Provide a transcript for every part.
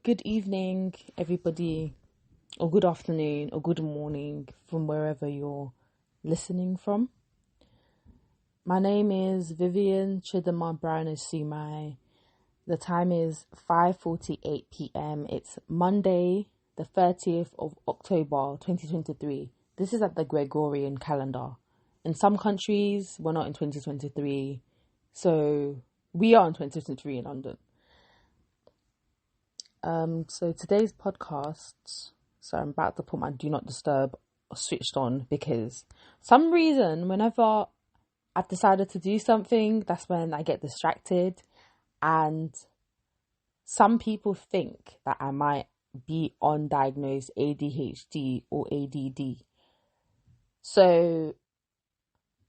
good evening, everybody, or good afternoon, or good morning from wherever you're listening from. My name is Vivian Chidama Brown Esumai. The time is 5:48 p.m. It's Monday, the 30th of October, 2023. This is at the Gregorian calendar. In some countries, we're not in 2023, so we are in 2023 in London. So today's podcast, so I'm about to put my do not disturb switched on because some reason whenever I've decided to do something, that's when I get distracted, and some people think that I might be undiagnosed ADHD or ADD. So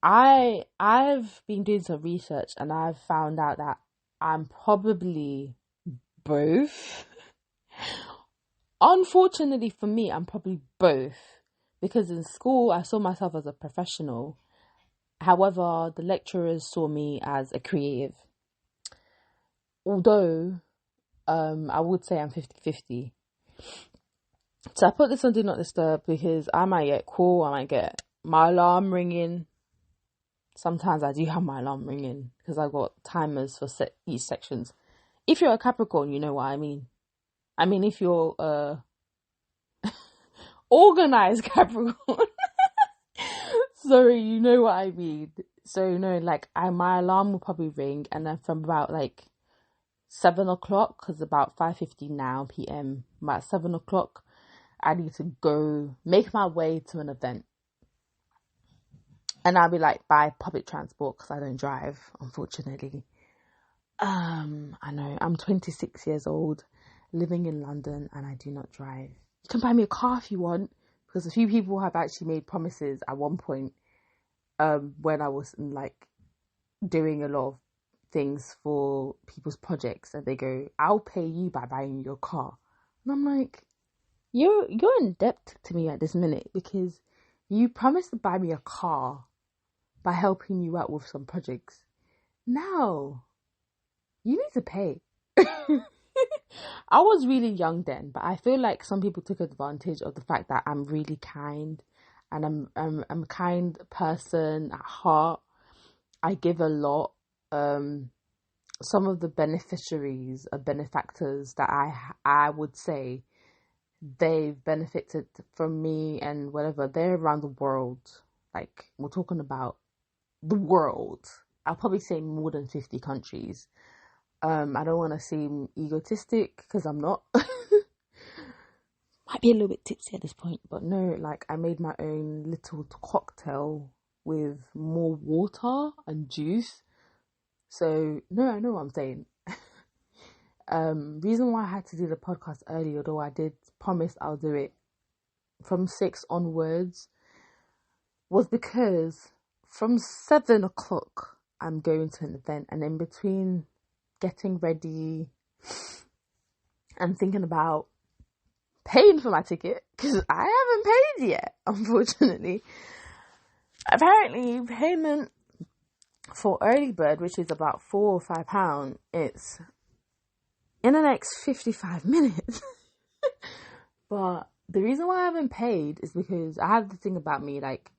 I've been doing some research and I've found out that I'm probably both. Unfortunately for me, I'm probably both, because in school I saw myself as a professional. However, the lecturers saw me as a creative. Although I would say I'm 50-50. So I put this on Do Not Disturb because I might get call, I might get my alarm ringing. Sometimes I do have my alarm ringing because I've got timers for each sections. If you're a Capricorn, you know what I mean. I mean, if you're organized Capricorn, sorry, you know what I mean. So no, like my alarm will probably ring, and then from about like 7 o'clock, because about 5:50 now p.m. About 7 o'clock, I need to go make my way to an event, and I'll be like by public transport because I don't drive, unfortunately. I know I'm 26 years old, living in London, and I do not drive. You can buy me a car if you want, because a few people have actually made promises at one point when I was like doing a lot of things for people's projects, and they go, I'll pay you by buying your car. And I'm like, you're in debt to me at this minute, because you promised to buy me a car by helping you out with some projects. Now you need to pay. I was really young then, but I feel like some people took advantage of the fact that I'm really kind, and I'm a kind person at heart. I give a lot. Some of the beneficiaries or benefactors that I would say they've benefited from me and whatever, they're around the world. Like, we're talking about the world. I'll probably say more than 50 countries. I don't want to seem egotistic because I'm not. Might be a little bit tipsy at this point, but no, like I made my own little cocktail with more water and juice. So no, I know what I'm saying. Reason why I had to do the podcast early, although I did promise I'll do it from 6 onwards, was because from 7 o'clock I'm going to an event, and in between getting ready and thinking about paying for my ticket, because I haven't paid yet, unfortunately. Apparently payment for early bird, which is about £4 or £5, it's in the next 55 minutes. But the reason why I haven't paid is because I have the thing about me, like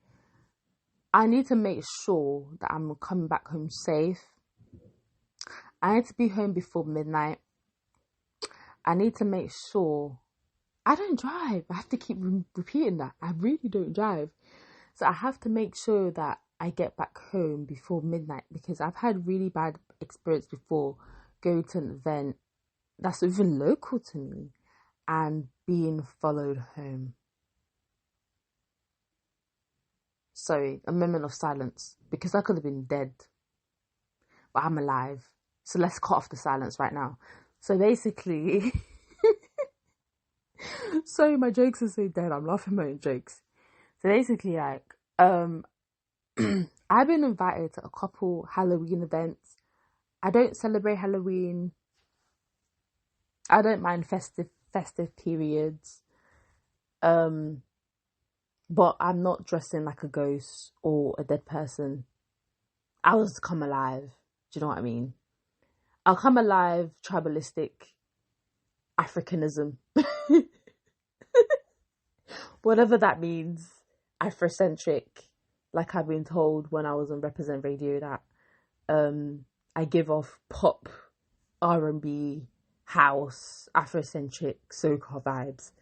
I need to make sure that I'm coming back home safe. I need to be home before midnight. I need to make sure I don't drive. I have to keep repeating that. I really don't drive. So I have to make sure that I get back home before midnight, because I've had really bad experience before going to an event that's even local to me and being followed home. Sorry, a moment of silence, because I could have been dead, but I'm alive. So let's cut off the silence right now. So basically, sorry, my jokes are so dead. I'm laughing at my own jokes. So basically, like, I've been invited to a couple Halloween events. I don't celebrate Halloween. I don't mind festive periods. But I'm not dressing like a ghost or a dead person. I was come alive. Do you know what I mean? I'll come alive, tribalistic. Africanism. Whatever that means. Afrocentric. Like I've been told when I was on Represent Radio that I give off pop, R&B, house, Afrocentric, soca vibes.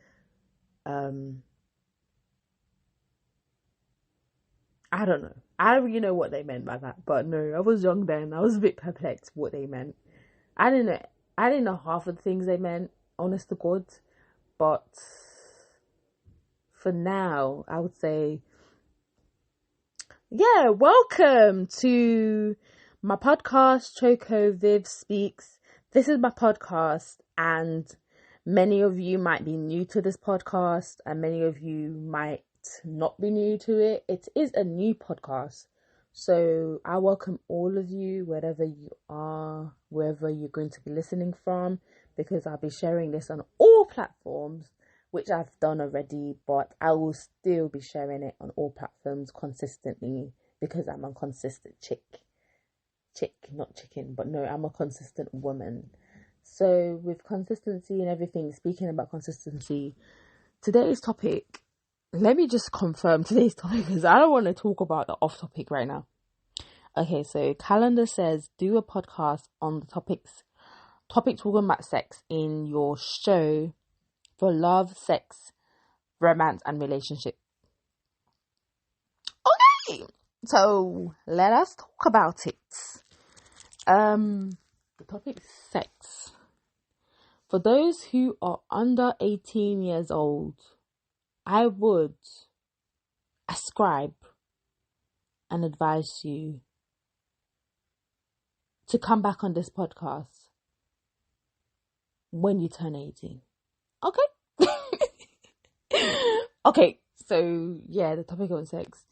I don't know. I don't really know what they meant by that. But no, I was young then. I was a bit perplexed what they meant. I didn't know half of the things they meant, honest to God. But for now, I would say, yeah, welcome to my podcast, ChocoVivSpeaks. This is my podcast, and many of you might be new to this podcast, and many of you might not be new to it. It is a new podcast. So I welcome all of you, wherever you are, wherever you're going to be listening from, because I'll be sharing this on all platforms, which I've done already, but I will still be sharing it on all platforms consistently because I'm a consistent chick, not chicken, but no, I'm a consistent woman. So with consistency and everything, speaking about consistency, today's topic, let me just confirm today's topic because I don't want to talk about the off topic right now. Okay, so calendar says do a podcast on the topic talking about sex in your show for love, sex, romance, and relationship. Okay, so let us talk about it. The topic is sex. For those who are under 18 years old, I would ascribe and advise you to come back on this podcast when you turn 18. Okay? Okay, so yeah, the topic on sex.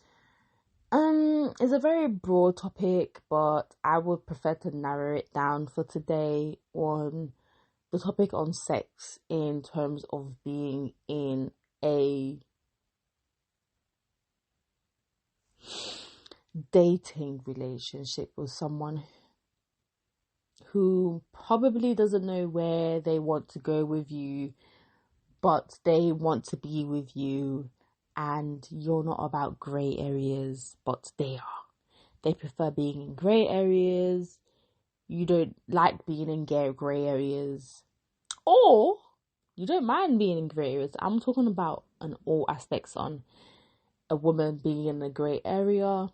It's a very broad topic, but I would prefer to narrow it down for today on the topic on sex in terms of being in a dating relationship with someone who probably doesn't know where they want to go with you, but they want to be with you, and you're not about grey areas, but they are. They prefer being in grey areas. You don't like being in grey areas, or you don't mind being in grey areas. I'm talking about on all aspects, on a woman being in a grey area,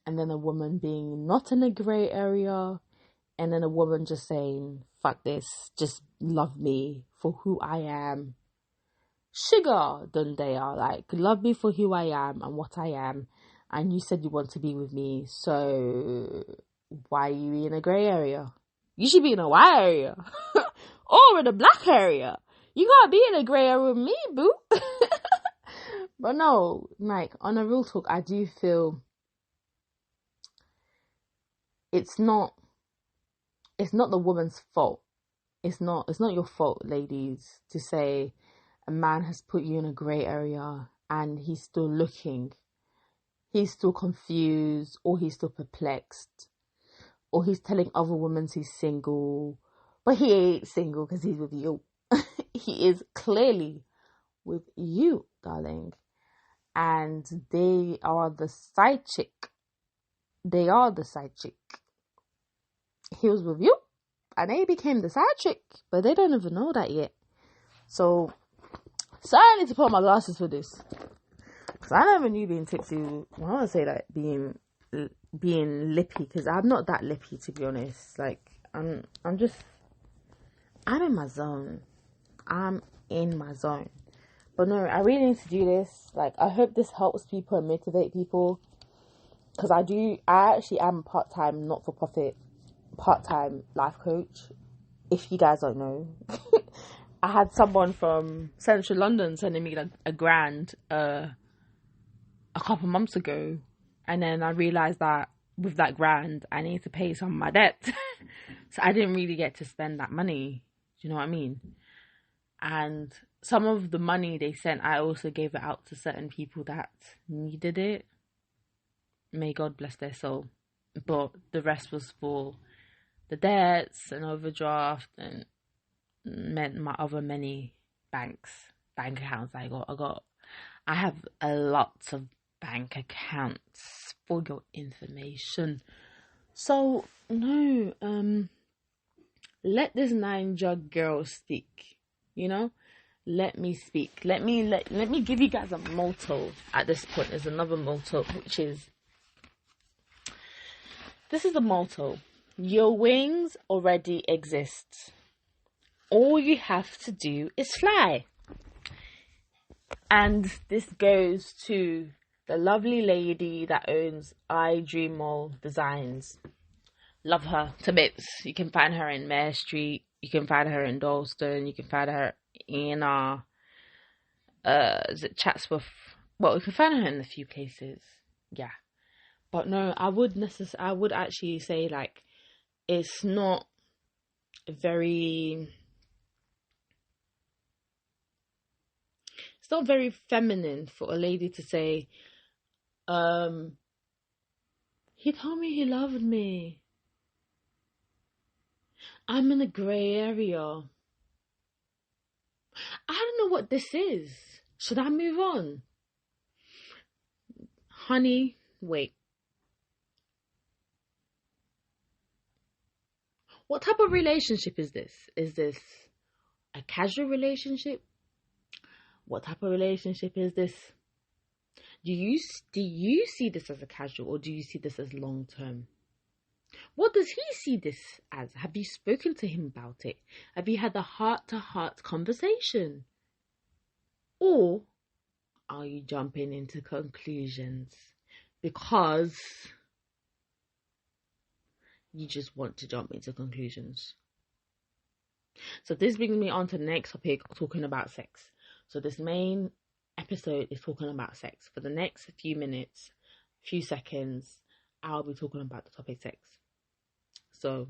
and then a woman being not in a grey area, and then a woman just saying, fuck this, just love me for who I am. Sugar than they are, like, love me for who I am and what I am, and you said you want to be with me, so why are you in a grey area? You should be in a white area or in a black area. You gotta be in a grey area with me, boo. But no, like, on a real talk, I do feel it's not the woman's fault. It's not your fault, ladies, to say a man has put you in a grey area and he's still looking. He's still confused, or he's still perplexed, or he's telling other women he's single, but he ain't single because he's with you. He is clearly with you, darling. And they are the side chick. They are the side chick. He was with you, and they became the side chick, but they don't even know that yet. So I need to put on my glasses for this, because I never knew being tipsy. Well, I want to say that being lippy, because I'm not that lippy, to be honest. Like, I'm in my zone. I'm in my zone. But no, I really need to do this. Like, I hope this helps people and motivate people, because I actually am part-time, not-for-profit, part-time life coach. If you guys don't know, I had someone from central London sending me like £1,000 a couple months ago, and then I realized that with that £1,000 I need to pay some of my debt. So I didn't really get to spend that money. Do you know what I mean? And some of the money they sent, I also gave it out to certain people that needed it. May God bless their soul. But the rest was for the debts and overdraft and my other many bank accounts I have a lot of bank accounts for your information. So no, let this Ninja girl speak, you know? Let me speak. Let me give you guys a motto at this point. There's another motto, which is, this is the motto: your wings already exist. All you have to do is fly. And this goes to the lovely lady that owns I Dream All Designs. Love her to bits. You can find her in Mare Street. You can find her in Dalston. You can find her in is it Chatsworth? Well, you can find her in a few places. Yeah. But no, I would actually say, like, it's not very feminine for a lady to say, he told me he loved me. I'm in a grey area. I don't know what this is. Should I move on? Honey, wait. What type of relationship is this? Is this a casual relationship? What type of relationship is this? Do you see this as a casual, or do you see this as long term? What does he see this as? Have you spoken to him about it? Have you had a heart-to-heart conversation? Or are you jumping into conclusions because you just want to jump into conclusions? So this brings me on to the next topic, talking about sex. So this main episode is talking about sex. For the next few minutes, few seconds, I'll be talking about the topic sex. So,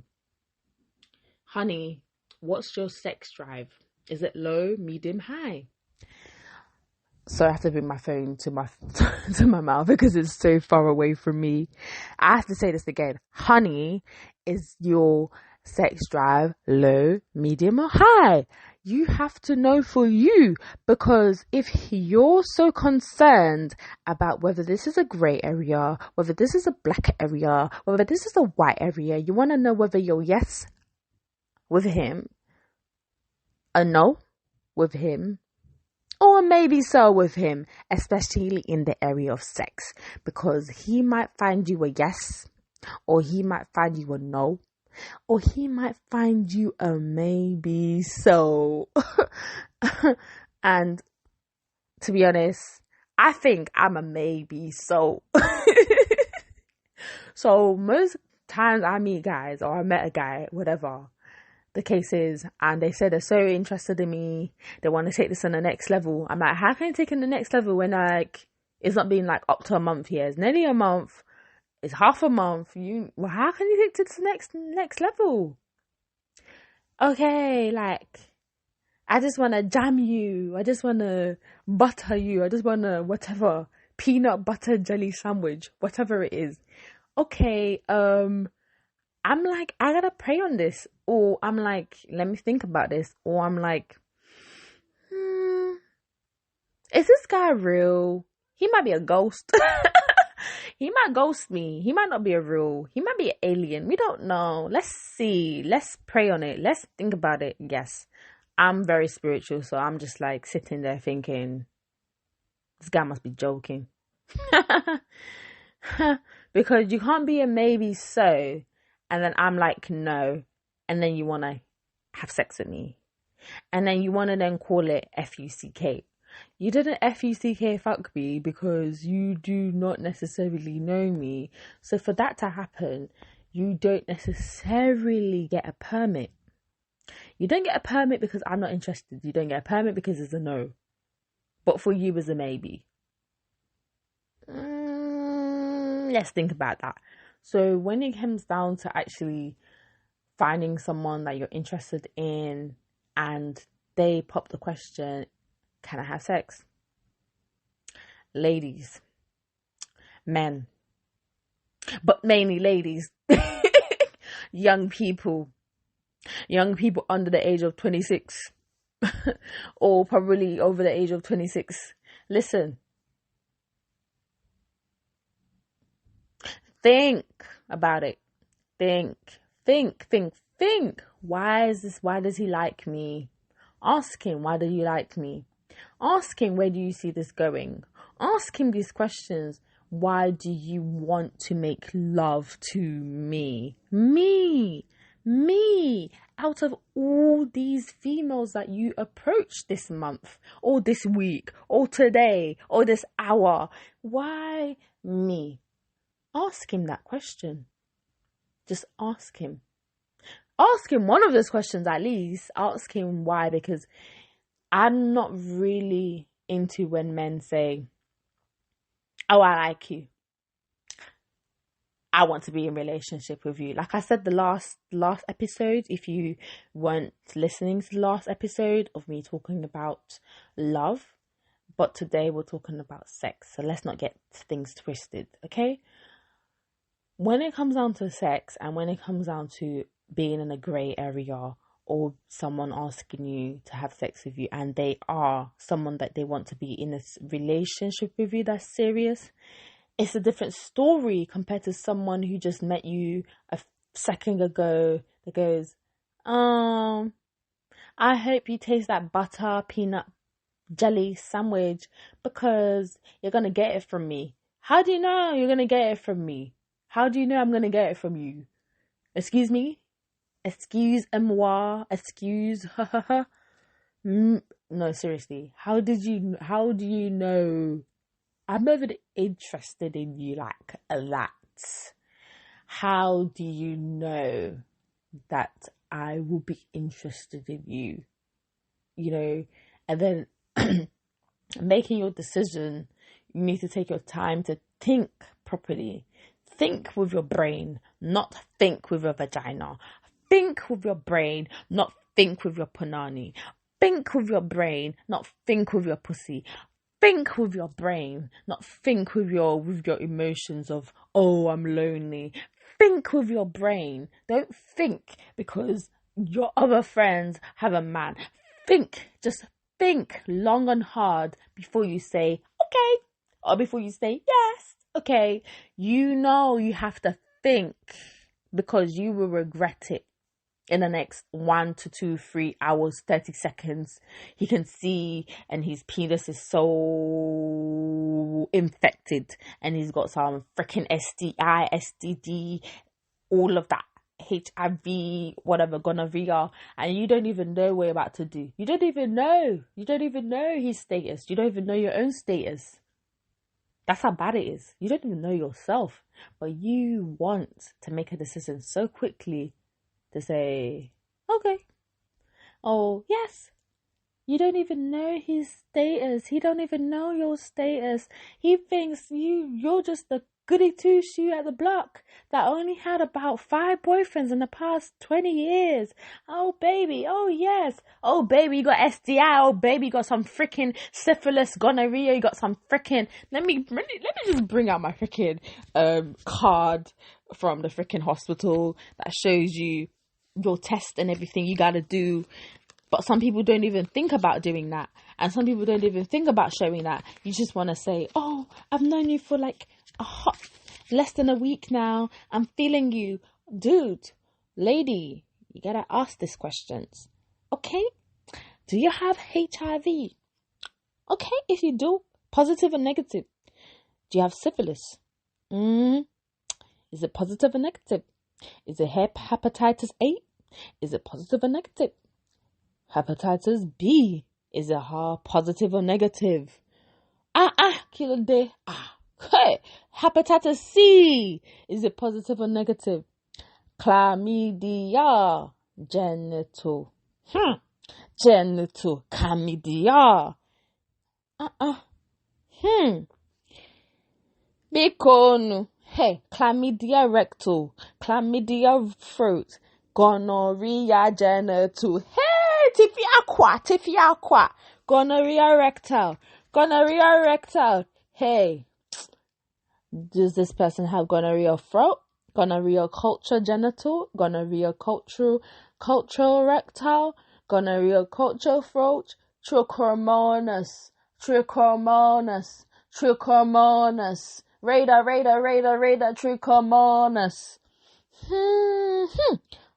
honey, what's your sex drive? Is it low, medium, high? So I have to bring my phone to my mouth because it's so far away from me. I have to say this again. Honey, is your sex drive low, medium, or high? You have to know for you, because if you're so concerned about whether this is a grey area, whether this is a black area, whether this is a white area, you want to know whether you're yes with him, a no with him, or maybe so with him, especially in the area of sex, because he might find you a yes, or he might find you a no, or he might find you a maybe so. And to be honest, I think I'm a maybe so. So most times I meet guys, or I met a guy, whatever the case is, and they say they're so interested in me, they want to take this on the next level. I'm like, how can you take it to the next level when, like, it's not been like up to a month here? It's nearly a month. It's half a month. How can you take it to the next level? Okay, like, I just want to jam you. I just want to butter you. I just want to whatever, peanut butter jelly sandwich, whatever it is. Okay, I'm like, I gotta pray on this, or I'm like, let me think about this, or I'm like, is this guy real? He might be a ghost. He might ghost me. He might not be he might be an alien. We don't know. Let's see. Let's pray on it. Let's think about it. Yes, I'm very spiritual, so I'm just like sitting there thinking, this guy must be joking. Because you can't be a maybe so, and then I'm like, no, and then you want to have sex with me, and then you want to then call it FUCK. You didn't FUCK fuck me because you do not necessarily know me. So for that to happen, you don't necessarily get a permit. You don't get a permit because I'm not interested. You don't get a permit because it's a no. But for you, it's a maybe. Let's think about that. So when it comes down to actually finding someone that you're interested in and they pop the question, can I have sex? Ladies, men, but mainly ladies, young people, Young people under the age of 26 or probably over the age of 26. Listen, think about it. Think. Why is this? Why does he like me? Ask him, why do you like me? Ask him, where do you see this going? Ask him these questions. Why do you want to make love to me? Me. Out of all these females that you approach this month, or this week, or today, or this hour, why me? Ask him that question. Just ask him. Ask him one of those questions at least. Ask him why, because I'm not really into when men say, oh, I like you. I want to be in relationship with you. Like I said the last episode, if you weren't listening to the last episode of me talking about love, but today we're talking about sex. So let's not get things twisted, okay? When it comes down to sex and when it comes down to being in a grey area or someone asking you to have sex with you and they are someone that they want to be in a relationship with you that's serious, it's a different story compared to someone who just met you a second ago that goes, I hope you taste that butter peanut jelly sandwich because you're going to get it from me. How do you know you're going to get it from me? How do you know I'm going to get it from you? Excuse me? Excuse-moi? Excuse? No, seriously. How do you know I'm not even interested in you like that? How do you know that I will be interested in you? You know, and then making your decision, you need to take your time to think properly. Think with your brain, not think with your vagina. Think with your brain, not think with your punani. Think with your brain, not think with your pussy. Think with your brain, not think with your emotions of, oh, I'm lonely. Think with your brain. Don't think because your other friends have a man. Just think long and hard before you say, okay, or before you say, yes, okay. You know you have to think because you will regret it. In the next 1 to 2, 3 hours, 30 seconds, he can see and his penis is so infected and he's got some freaking STI, STD, all of that, HIV, whatever, gonorrhea, and you don't even know what you're about to do. You don't even know his status. You don't even know your own status. That's how bad it is. You don't even know yourself, but you want to make a decision so quickly to say, okay, oh, yes, you don't even know his status. He don't even know your status. He thinks you're just a goody two-shoe at the block that only had about 5 boyfriends in the past 20 years. Oh, baby, oh, yes. Oh, baby, you got STI. Oh, baby, you got some freaking syphilis, gonorrhea. You got some freaking... Let me just bring out my freaking card from the freaking hospital that shows you your test and everything you gotta do. But some people don't even think about doing that, and some people don't even think about showing that. You just want to say, oh, I've known you for like less than a week now, I'm feeling you. Dude, lady, you gotta ask these questions. Okay, do you have HIV? Okay, if you do, positive or negative? Do you have syphilis? Is it positive or negative? Is it hepatitis A? Is it positive or negative? Hepatitis B. Is it positive or negative? Kilo day. Hey, hepatitis C. Is it positive or negative? Chlamydia. Genital. Genital. Chlamydia. Bacon. Hey, chlamydia rectal. Chlamydia throat. Gonorrhea genital. Hey, tiffy aqua. Gonorrhea rectal. Hey, does this person have gonorrhea throat? Gonorrhea culture genital? Gonorrhea cultural? cultural rectal, gonorrhea, cultural throat, trichomonas, radar, trichomonas.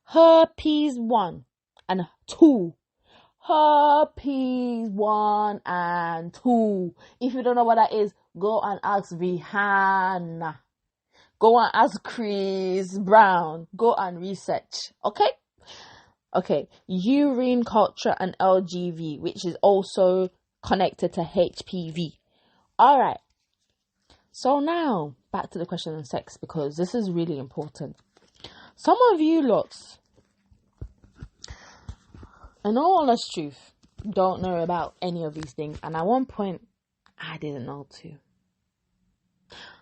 Herpes 1 and 2. Herpes 1 and 2. If you don't know what that is, go and ask Rihanna. Go and ask Chris Brown. Go and research. Okay. Urine culture and LGV, which is also connected to HPV. Alright. So now, back to the question of sex, because this is really important. Some of you lots, in all honest truth, don't know about any of these things. And at one point, I didn't know too.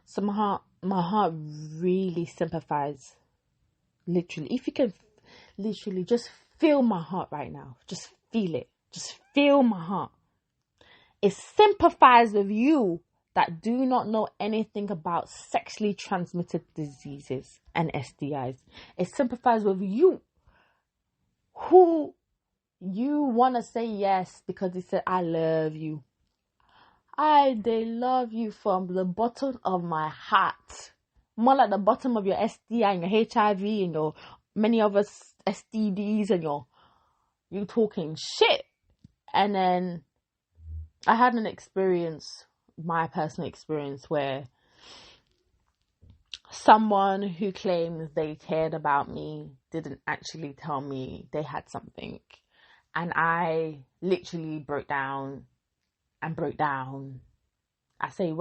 So my heart really sympathizes. Literally, if you can literally just feel my heart right now. Just feel it. Just feel my heart. It sympathizes with you that do not know anything about sexually transmitted diseases and STIs. It sympathizes with you who you want to say yes because they said, I love you. They love you from the bottom of my heart. More like the bottom of your STI and your HIV and your many other STDs and you talking shit. And then I had an experience, my personal experience, where someone who claims they cared about me didn't actually tell me they had something. And I literally broke down. When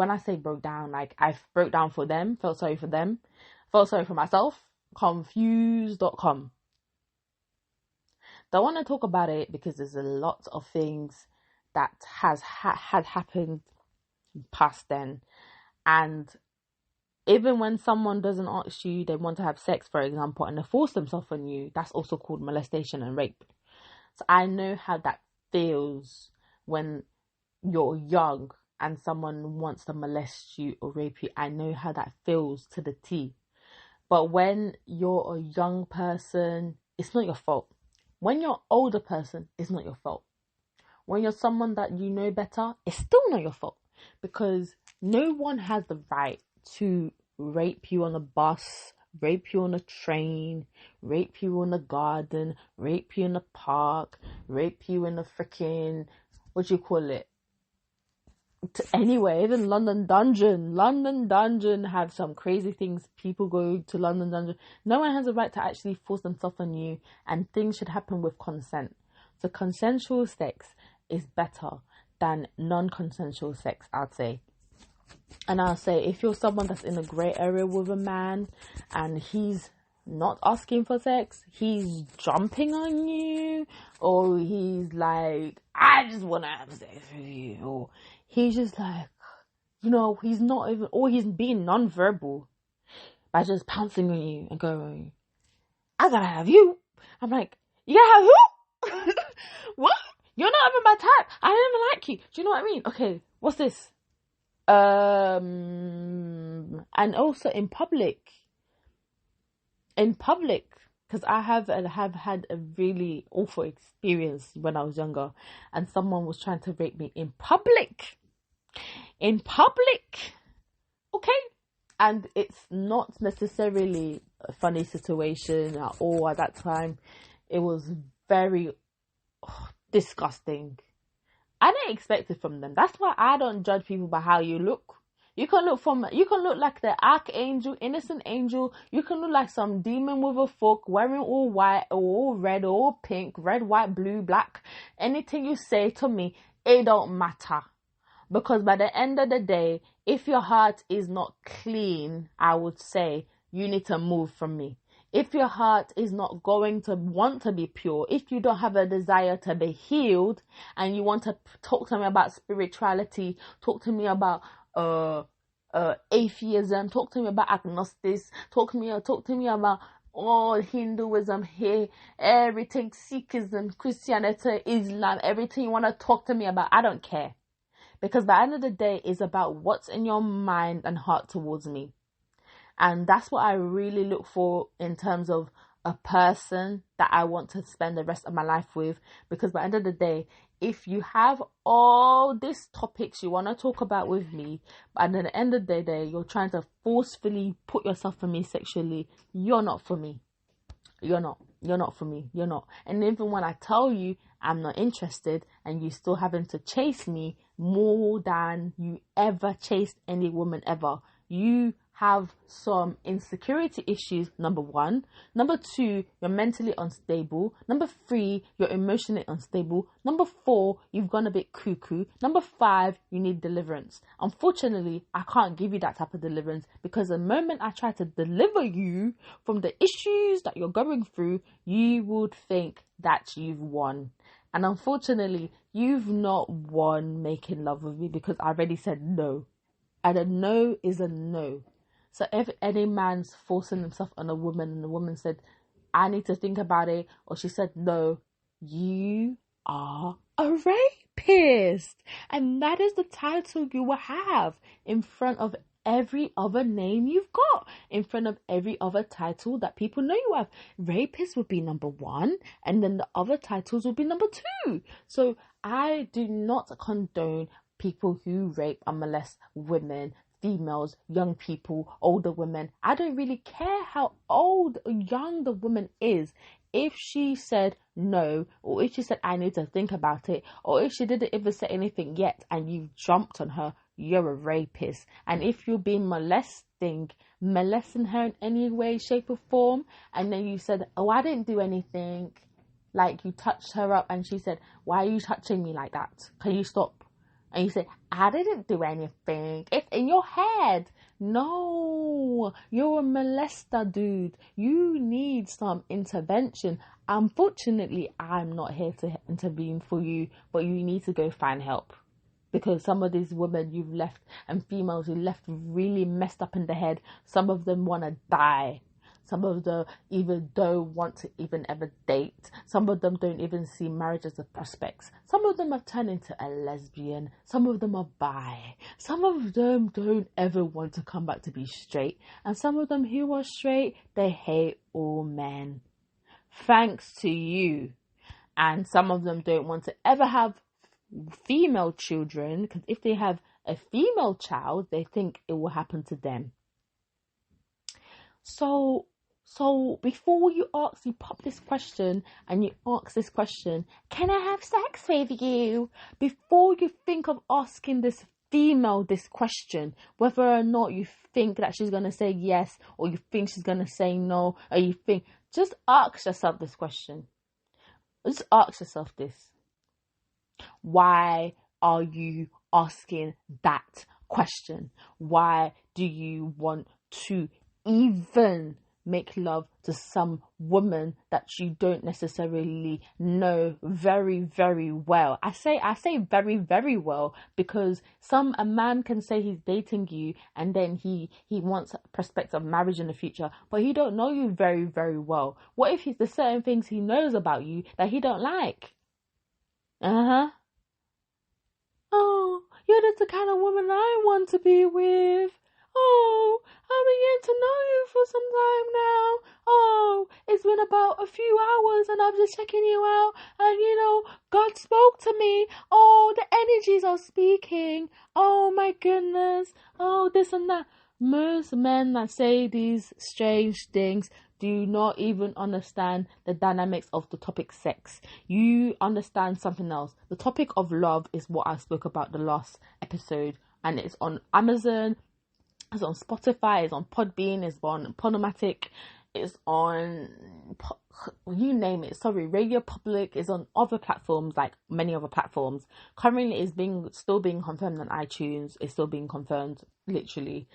I say broke down, like I broke down for them, felt sorry for them, felt sorry for myself, confused.com. Don't want to talk about it because there's a lot of things that had happened past then. And even when someone doesn't ask you, they want to have sex, for example, and they force themselves on you, that's also called molestation and rape. So I know how that feels when you're young and someone wants to molest you or rape you. I know how that feels to the T. But when you're a young person, it's not your fault. When you're an older person, it's not your fault. When you're someone that you know better, it's still not your fault. Because no one has the right to rape you on a bus, rape you on a train, rape you in a garden, rape you in a park, rape you in a freaking, anyway, even London Dungeon have some crazy things. People go to London Dungeon. No one has a right to actually force themselves on you, and things should happen with consent. So consensual sex is better than non-consensual sex, I'd say. And I'll say, if you're someone that's in a grey area with a man and he's not asking for sex, he's jumping on you, or he's like, I just want to have sex with you, or he's just like, he's not even, or he's being non-verbal by just pouncing on you and going, I gotta have you. I'm like, you gotta have who? What? You're not even my type. I don't even like you. Do you know what I mean? Okay, what's this? And also in public, because I have had a really awful experience when I was younger, and someone was trying to rape me in public, okay, and it's not necessarily a funny situation at all. At that time, it was very disgusting. I didn't expect it from them. That's why I don't judge people by how you look. You can look like the archangel, innocent angel. You can look like some demon with a fork, wearing all white or all red or all pink, red, white, blue, black. Anything you say to me, it don't matter. Because by the end of the day, if your heart is not clean, I would say you need to move from me. If your heart is not going to want to be pure, if you don't have a desire to be healed, and you want to talk to me about spirituality, talk to me about atheism, talk to me about agnostics, talk to me about all Hinduism here, everything, Sikhism, Christianity, Islam, everything you want to talk to me about, I don't care. Because by the end of the day, it's about what's in your mind and heart towards me. And that's what I really look for in terms of a person that I want to spend the rest of my life with, because by the end of the day, if you have all these topics you want to talk about with me, and at the end of the day, you're trying to forcefully put yourself for me sexually, you're not for me. You're not for me. You're not. And even when I tell you I'm not interested, and you still having to chase me more than you ever chased any woman ever, you have some insecurity issues, number one. Number two, you're mentally unstable. Number three, you're emotionally unstable. Number four, you've gone a bit cuckoo. Number five, you need deliverance. Unfortunately, I can't give you that type of deliverance, because the moment I try to deliver you from the issues that you're going through, you would think that you've won. And unfortunately, you've not won making love with me, because I already said no. And a no is a no. So if any man's forcing himself on a woman and the woman said, I need to think about it, or she said no, you are a rapist. And that is the title you will have in front of every other name you've got, in front of every other title that people know you have. Rapist would be number one, and then the other titles would be number two. So I do not condone people who rape and molest women, females, young people, older women. I don't really care how old or young the woman is. If she said no, or if she said I need to think about it, or if she didn't even say anything yet and you jumped on her, you're a rapist. And if you've been molesting her in any way, shape or form, and then you said, oh, I didn't do anything, like you touched her up and she said, why are you touching me like that? Can you stop? And you say, I didn't do anything. It's in your head. No, you're a molester, dude. You need some intervention. Unfortunately, I'm not here to intervene for you, but you need to go find help. Because some of these women you've left, and females you left really messed up in the head, some of them want to die. Some of them even don't want to even ever date. Some of them don't even see marriage as a prospect. Some of them have turned into a lesbian. Some of them are bi. Some of them don't ever want to come back to be straight. And some of them who are straight, they hate all men. Thanks to you. And some of them don't want to ever have female children, because if they have a female child, they think it will happen to them. So before you pop this question and you ask this question, can I have sex with you? Before you think of asking this female this question, whether or not you think that she's going to say yes, or you think she's going to say no, or you think, just ask yourself this question. Just ask yourself this. Why are you asking that question? Why do you want to even make love to some woman that you don't necessarily know very, very well? I say very, very well, because a man can say he's dating you and then he wants prospects of marriage in the future, but he don't know you very, very well. What if there's certain things he knows about you that he don't like? Oh, you're just the kind of woman I want to be with. Oh, I've been getting to know you for some time now. Oh, it's been about a few hours and I'm just checking you out. And God spoke to me. Oh, the energies are speaking. Oh my goodness. Oh, this and that. Most men that say these strange things do not even understand the dynamics of the topic sex. You understand something else. The topic of love is what I spoke about the last episode, and it's on Amazon, it's on Spotify, it's on Podbean, it's on Podomatic, it's on you name it. Radio Public, is on other platforms, like many other platforms. Currently, it's still being confirmed on iTunes. It's still being confirmed, literally.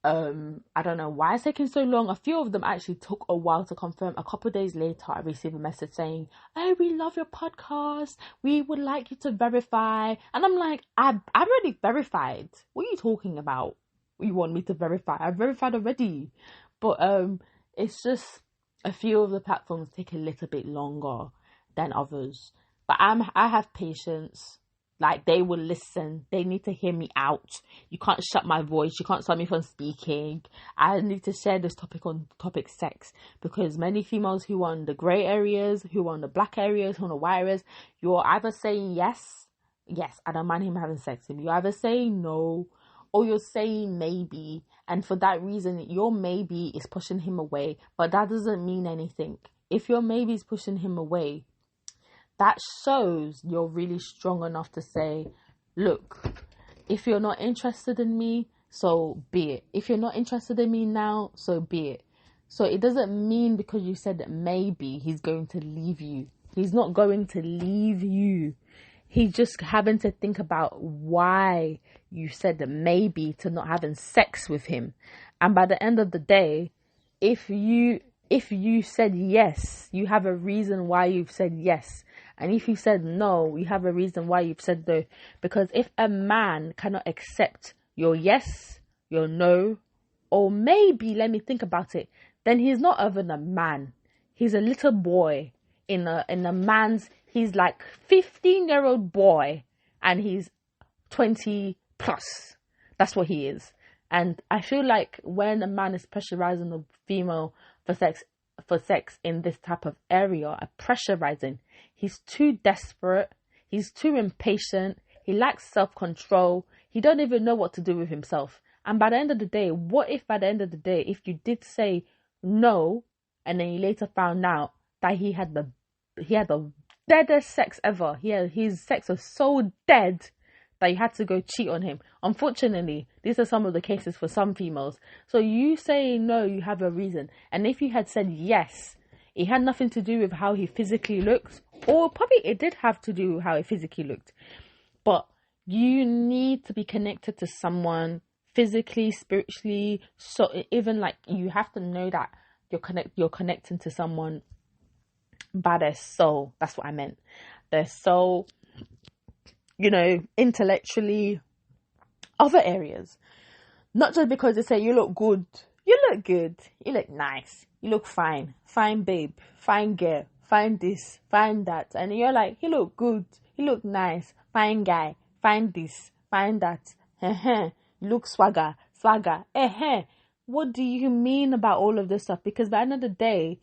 I don't know why it's taking so long. A few of them actually took a while to confirm. A couple of days later, I received a message saying, oh, we love your podcast, we would like you to verify. And I'm like, I've already verified. What are you talking about? You want me to verify? I've verified already. But it's just a few of the platforms take a little bit longer than others. But I have patience. Like, they will listen. They need to hear me out. You can't shut my voice. You can't stop me from speaking. I need to share this topic on topic sex, because many females who are in the grey areas, who are in the black areas, who are in the white areas, you're either saying yes, I don't mind him having sex with you. You're either saying no, or you're saying maybe. And for that reason, your maybe is pushing him away. But that doesn't mean anything. If your maybe is pushing him away, that shows you're really strong enough to say, look, if you're not interested in me, so be it. If you're not interested in me now, so be it. So it doesn't mean because you said that maybe he's going to leave you. He's not going to leave you. He's just having to think about why you said that maybe to not having sex with him. And by the end of the day, if you said yes, you have a reason why you've said yes. And if you said no, you have a reason why you've said no. Because if a man cannot accept your yes, your no, or maybe, let me think about it, then he's not even a man. He's a little boy in a man's, he's like 15-year-old boy and he's 20 plus. That's what he is. And I feel like when a man is pressurizing a female for sex in this type of area, pressurizing, he's too desperate, he's too impatient, he lacks self-control, he don't even know what to do with himself. And by the end of the day, what if by the end of the day, if you did say no, and then you later found out that he had the deadest sex ever, his sex was so dead that you had to go cheat on him. Unfortunately, these are some of the cases for some females. So you say no, you have a reason. And if you had said yes, it had nothing to do with how he physically looked, or probably it did have to do with how he physically looked. But you need to be connected to someone physically, spiritually. So even like you have to know that you're connecting to someone by their soul. That's what I meant. Their soul, intellectually, other areas. Not just because they say you look good. You look good. You look nice. You look fine. Fine babe. Fine girl. Fine this. Fine that. And you're like, you look good. You look nice. Fine guy. Fine this. Fine that. You look swagger. Swagger. What do you mean about all of this stuff? Because by the end of the day,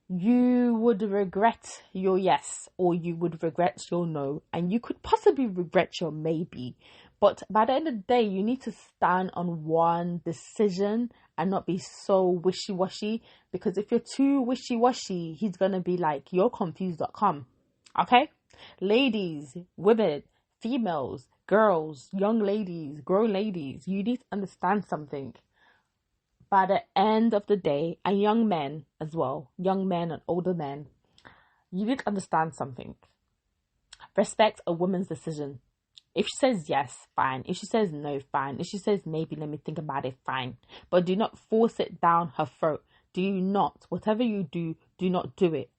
you would regret your yes, or you would regret your no, and you could possibly regret your maybe. But by the end of the day, you need to stand on one decision and not be so wishy-washy, because if you're too wishy-washy, he's gonna be like, you're confused.com. Okay? Ladies, women, females, girls, young ladies, grown ladies, you need to understand something. By the end of the day, and young men as well, young men and older men, you need to understand something. Respect a woman's decision. If she says yes, fine. If she says no, fine. If she says maybe, let me think about it, fine. But do not force it down her throat. Do not, whatever you do not do it.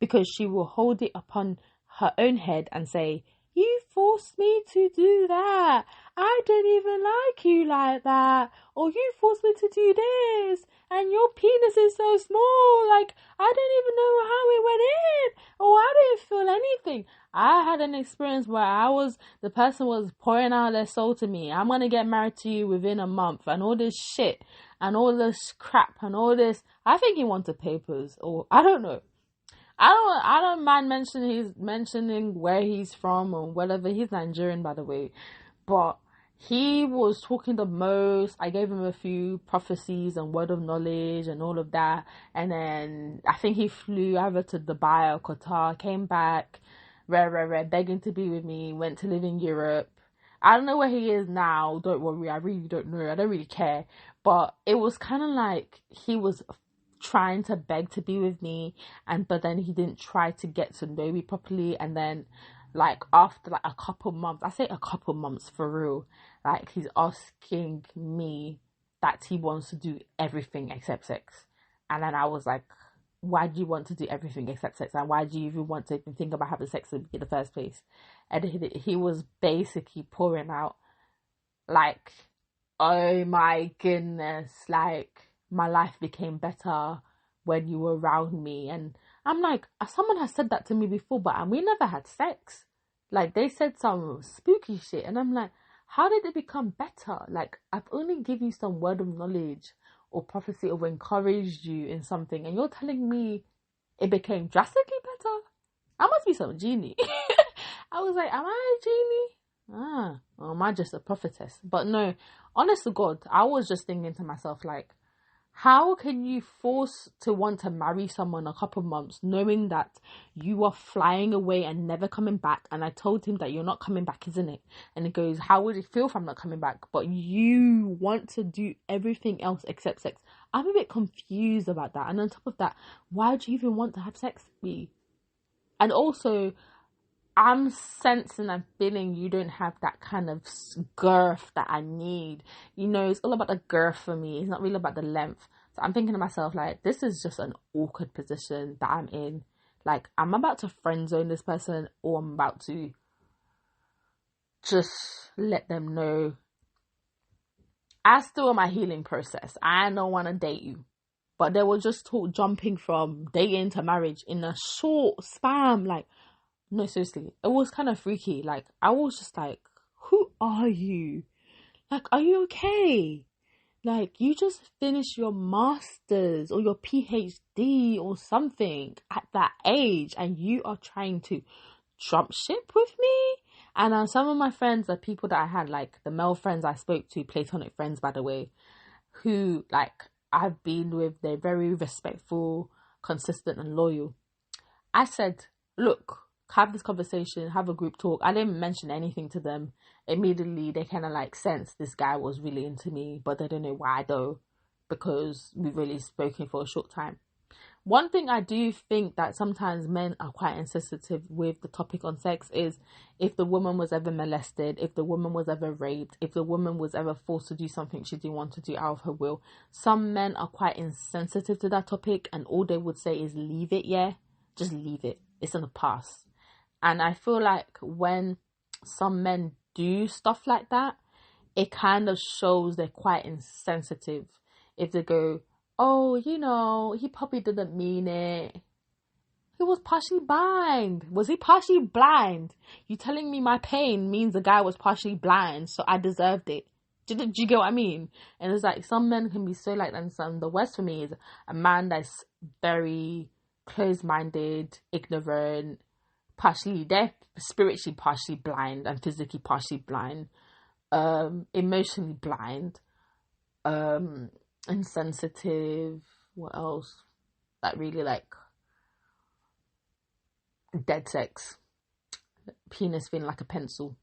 Because she will hold it upon her own head and say, you forced me to do that. I don't even like you like that. Or you forced me to do this. And your penis is so small. Like, I don't even know how it went in. Or I didn't feel anything. I had an experience where the person was pouring out their soul to me. I'm going to get married to you within a month. And all this shit. And all this crap. And all this. I think he wanted papers. Or I don't know. I don't mind mentioning where he's from or whatever. He's Nigerian, by the way. But he was talking the most. I gave him a few prophecies and word of knowledge and all of that. And then I think he flew over to Dubai or Qatar, came back, begging to be with me, went to live in Europe. I don't know where he is now. Don't worry. I really don't know. I don't really care. But it was kind of like he was trying to beg to be with me, but then he didn't try to get to know me properly. And then like after like a couple months, I say a couple months for real, like he's asking me that he wants to do everything except sex. And then I was like, why do you want to do everything except sex? And why do you even want to even think about having sex in the first place? And he was basically pouring out like, oh my goodness, like my life became better when you were around me. And I'm like, someone has said that to me before, but we never had sex. Like, they said some spooky shit, and I'm like, how did it become better? Like, I've only given you some word of knowledge or prophecy or encouraged you in something, and you're telling me it became drastically better? I must be some genie. I was like, am I a genie? Or am I just a prophetess? But no, honest to God, I was just thinking to myself, like, how can you force to want to marry someone a couple months knowing that you are flying away and never coming back? And I told him that you're not coming back, isn't it? And he goes, how would it feel if I'm not coming back? But you want to do everything else except sex. I'm a bit confused about that. And on top of that, why do you even want to have sex with me? And also, I'm sensing and feeling you don't have that kind of girth that I need. You know, it's all about the girth for me. It's not really about the length. So I'm thinking to myself, like, this is just an awkward position that I'm in. Like, I'm about to friend zone this person, or I'm about to just let them know I still in my healing process. I don't want to date you. But they were just jumping from dating to marriage in a short span. Like, no, seriously, it was kind of freaky. Like, I was just like, who are you? Like, are you okay? Like, you just finished your master's or your PhD or something at that age, and you are trying to jump ship with me? And some of my friends, the people that I had, like the male friends I spoke to, platonic friends, by the way, who, like, I've been with, they're very respectful, consistent, and loyal. I said, look, have this conversation, have a group talk. I didn't mention anything to them. Immediately, they kind of like sensed this guy was really into me, but they don't know why though, because we've really spoken for a short time. One thing I do think that sometimes men are quite insensitive with the topic on sex is if the woman was ever molested, if the woman was ever raped, if the woman was ever forced to do something she didn't want to do out of her will. Some men are quite insensitive to that topic, and all they would say is leave it, yeah? Just leave it. It's in the past. And I feel like when some men do stuff like that, it kind of shows they're quite insensitive. If they go, oh, you know, he probably didn't mean it. He was partially blind. Was he partially blind? You telling me my pain means the guy was partially blind, so I deserved it. Do you get what I mean? And it's like, some men can be so like that. And some, the worst for me is a man that's very closed-minded, ignorant, they're spiritually partially blind and physically partially blind, emotionally blind, insensitive. What else? Like, really, like, dead sex, penis feeling like a pencil,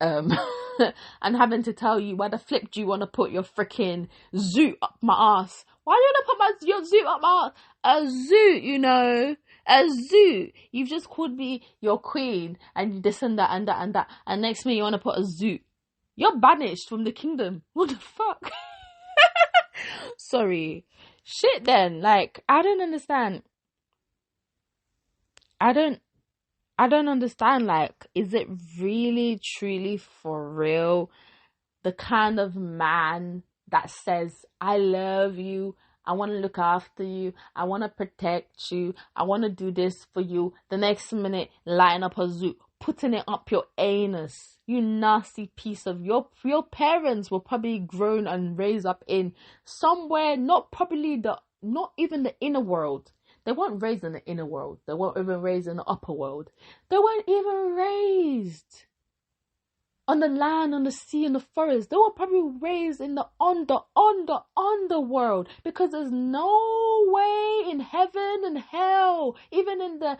and having to tell you, why the flip do you want to put your freaking zoot up my ass? Why do you want to put your zoot up my ass? A zoot, you know, a zoot. You've just called me your queen, and you this and that and that and that, and next minute you want to put a zoot. You're banished from the kingdom. What the fuck? Sorry. Shit then. Like, I don't understand. I don't understand. Like, is it really, truly, for real, the kind of man that says, I love you, I want to look after you, I want to protect you, I want to do this for you, the next minute lighting up a zoo, putting it up your anus? You nasty piece of your parents were probably grown and raised up in somewhere, not even the inner world. They weren't raised in the inner world. They weren't even raised in the upper world. They weren't even raised on the land, on the sea, in the forest. They were probably raised in the underworld, because there's no way in heaven and hell, even in the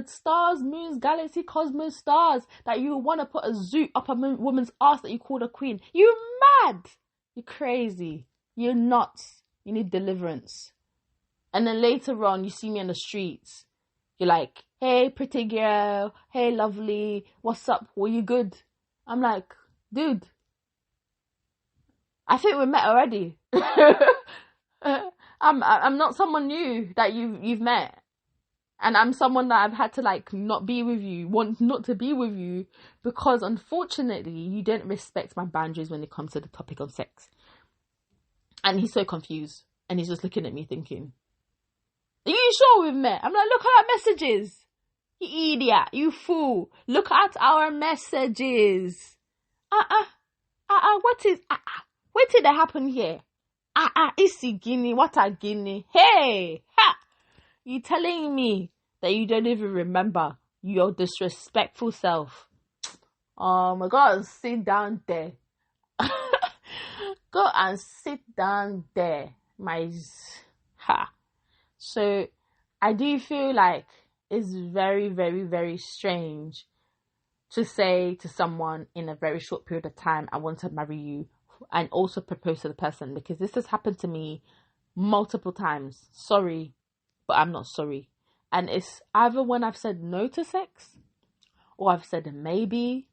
stars, moons, galaxy, cosmos, stars, that you want to put a zoot up a woman's ass that you called a queen. You mad? You're crazy. You're nuts. You need deliverance. And then later on, you see me on the streets. You're like, hey, pretty girl. Hey, lovely. What's up? Were you good? I'm like, dude, I think we met already. I'm not someone new that you've met. And I'm someone that I've had to, like, not be with you, want not to be with you, because unfortunately you don't respect my boundaries when it comes to the topic of sex. And he's so confused. And he's just looking at me thinking, are you sure we've met? I'm like, look at our messages. You idiot, you fool. Look at our messages. What is, what did happen here? Isi Guinea, what a Guinea. Hey, ha! You telling me that you don't even remember your disrespectful self? Oh my God, sit down there. Go and sit down there, ha. So I do feel like it's very, very, very strange to say to someone in a very short period of time, I want to marry you, and also propose to the person, because this has happened to me multiple times. Sorry, but I'm not sorry. And it's either when I've said no to sex, or I've said maybe,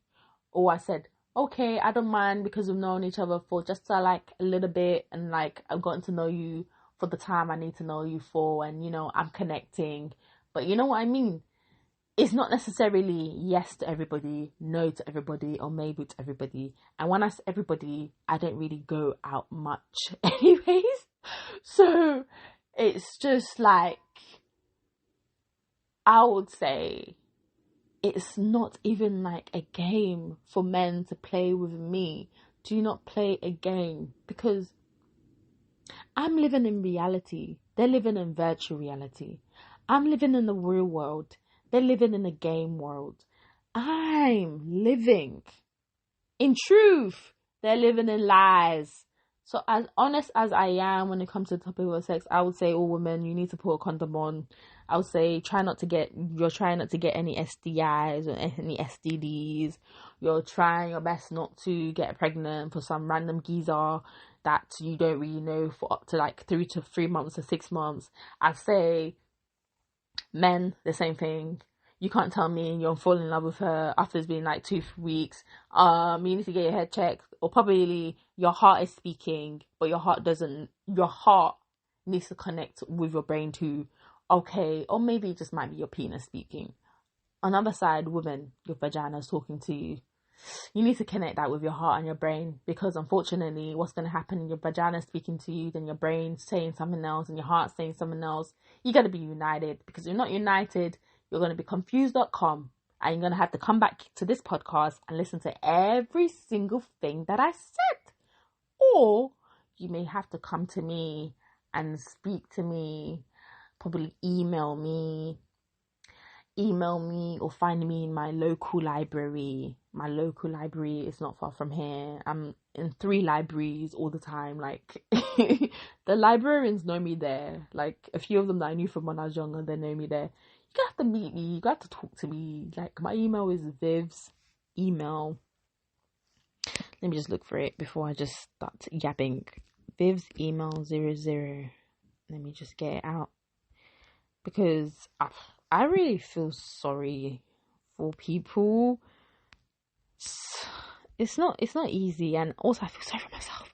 or I said, okay, I don't mind because we've known each other for just like a little bit, and like I've gotten to know you for the time I need to know you for, and you know, I'm connecting. But you know what I mean? It's not necessarily yes to everybody, no to everybody, or maybe to everybody. And when I say everybody, I don't really go out much anyways. So it's just like, I would say it's not even like a game for men to play with me. Do not play a game, because I'm living in reality. They're living in virtual reality. I'm living in the real world. They're living in a game world. I'm living in truth. They're living in lies. So as honest as I am when it comes to the topic of sex, I would say all women, you need to put a condom on. I would say you're trying not to get any STIs or any STDs. You're trying your best not to get pregnant for some random geezer that you don't really know for up to like 3 to 3 months or 6 months. I say men, the same thing. You can't tell me you'll fall in love with her after it's been like 2 weeks. You need to get your head checked, or probably your heart is speaking, but your heart doesn't. Your heart needs to connect with your brain too. Okay, or maybe it just might be your penis speaking. On the other side, women, your vagina is talking to you. You need to connect that with your heart and your brain, because unfortunately what's going to happen, your vagina is speaking to you, then your brain's saying something else and your heart's saying something else. You got to be united, because if you're not united, you're going to be confused.com, and you're going to have to come back to this podcast and listen to every single thing that I said. Or you may have to come to me and speak to me, probably email me, or find me in my local library. My local library is not far from here. I'm in 3 libraries all the time. Like, the librarians know me there. Like, a few of them that I knew from when I was younger, they know me there. You have to meet me. You got to talk to me. Like, my email is Viv's email. Let me just look for it before I just start yapping. Viv's email 00. Let me just get it out, because I really feel sorry for people. It's not easy, and also I feel sorry for myself.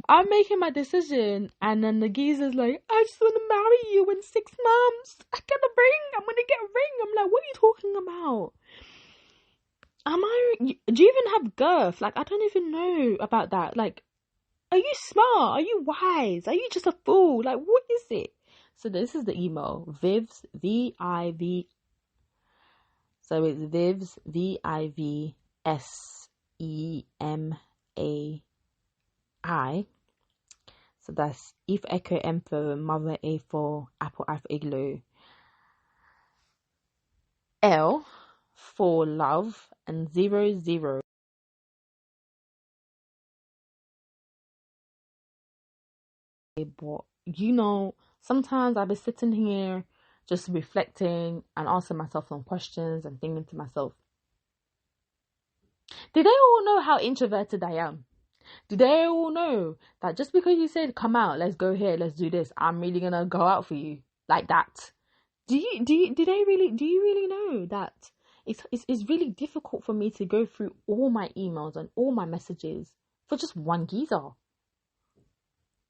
I'm making my decision, and then the geezer's like, I just want to marry you in 6 months. I get a ring. I'm gonna get a ring. I'm like, what are you talking about? Do you even have girth? Like, I don't even know about that. Like, are you smart? Are you wise? Are you just a fool? Like, what is it? So this is the email. Viv's, V-I-V. So it's Viv's, V-I-V-S-E-M-A-I. So that's Eve Echo M for Mother, A for Apple, I for Igloo. L for love, and 00. But you know, sometimes I'll be sitting here just reflecting and asking myself some questions and thinking to myself, do they all know how introverted I am? Do they all know that just because you said come out, let's go here, let's do this, I'm really gonna go out for you like that? Do you really know that it's really difficult for me to go through all my emails and all my messages for just one geezer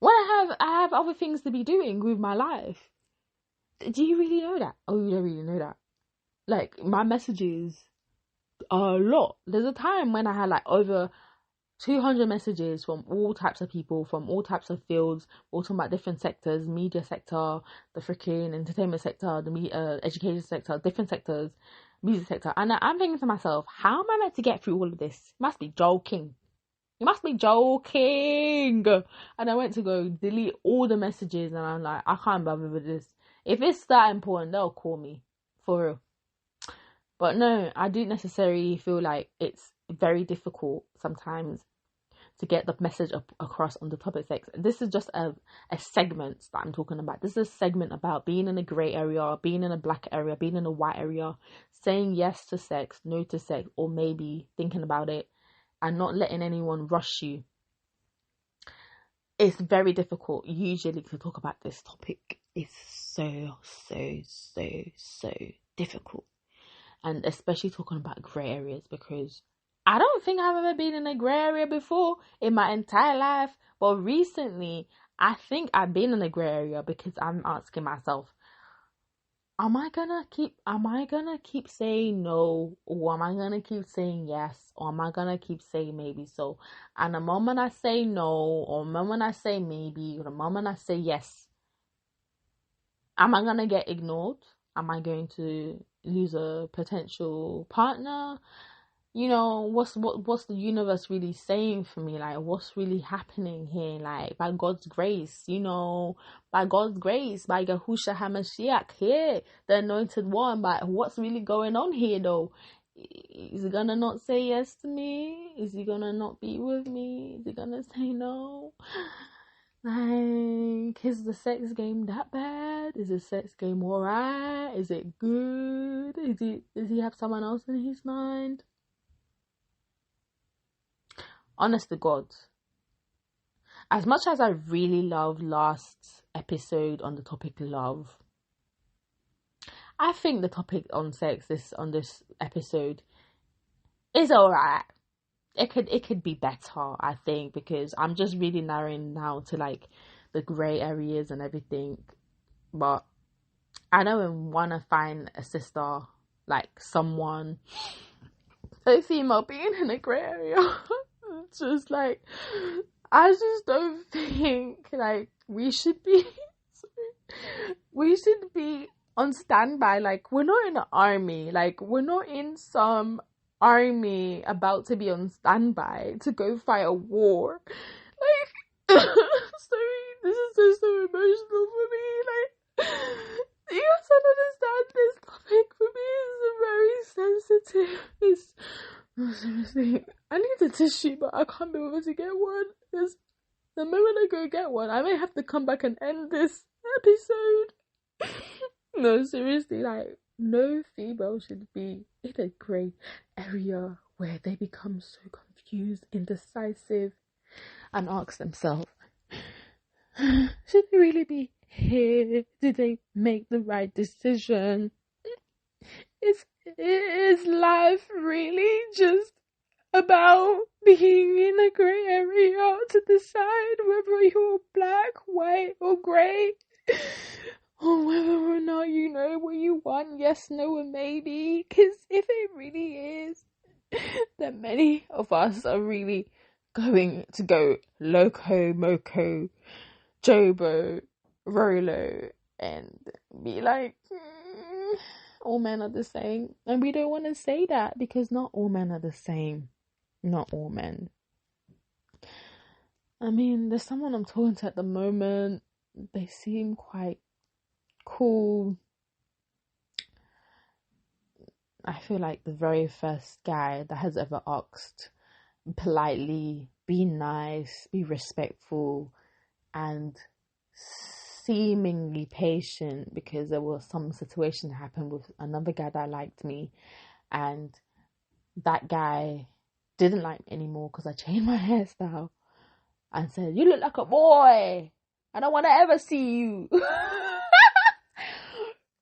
when I have other things to be doing with my life? Do you really know that? Oh, you don't really know that. Like, my messages are a lot. There's a time when I had like over 200 messages from all types of people, from all types of fields, all talking about different sectors, media sector, the freaking entertainment sector, the education sector, different sectors, music sector. And I'm thinking to myself, how am I meant to get through all of this? You must be joking. You must be joking. And I went to go delete all the messages, and I'm like, I can't bother with this. If it's that important, they'll call me. For real. But no, I do necessarily feel like it's very difficult sometimes to get the message across on the topic sex. This is just a segment that I'm talking about. This is a segment about being in a grey area, being in a black area, being in a white area, saying yes to sex, no to sex, or maybe thinking about it, and not letting anyone rush you. It's very difficult usually to talk about this topic. It's so difficult. And especially talking about grey areas, because I don't think I've ever been in a grey area before in my entire life. But recently, I think I've been in a grey area, because I'm asking myself, am I gonna keep saying no, or am I gonna keep saying yes, or am I gonna keep saying maybe? So, and the moment I say no, or the moment I say maybe, or the moment I say yes, am I gonna get ignored? Am I going to lose a potential partner? You know, what's the universe really saying for me? Like, what's really happening here? Like, by God's grace, by God's grace, by Yahushua HaMashiach here, the anointed one. But what's really going on here, though? Is he gonna not say yes to me? Is he gonna not be with me? Is he gonna say no? Like, is the sex game that bad? Is the sex game alright? Is it good? Does he have someone else in his mind? Honest to God, as much as I really loved last episode on the topic love, I think the topic on sex on this episode is alright. It could be better, I think, because I'm just really narrowing now to like the grey areas and everything. But I don't want to find a sister, like someone, a female being in a grey area. Just like, I just don't think like we should be on standby. Like, we're not in an army. Like, we're not in some army about to be on standby to go fight a war. Like, sorry, this is just so emotional for me. Like, you guys don't understand, this topic for me is very sensitive. It's, oh, seriously, I need a tissue, but I can't be able to get one, because the moment I go get one, I may have to come back and end this episode. No, seriously, like, no female should be in a grey area where they become so confused, indecisive, and ask themselves, should they really be here? Did they make the right decision? Is life really just about being in a grey area to decide whether you're black, white, or grey? Or whether or not you know what you want, yes, no, or maybe? Because if it really is, then many of us are really going to go loco, moco, jobo, rolo, and be like, all men are the same. And we don't want to say that, because not all men are the same. Not all men. I mean, there's someone I'm talking to at the moment. They seem quite cool. I feel like the very first guy that has ever asked politely, be nice, be respectful, and seemingly patient, because there was some situation that happened with another guy that liked me, and that guy didn't like me anymore because I changed my hairstyle and said, "You look like a boy. I don't want to ever see you."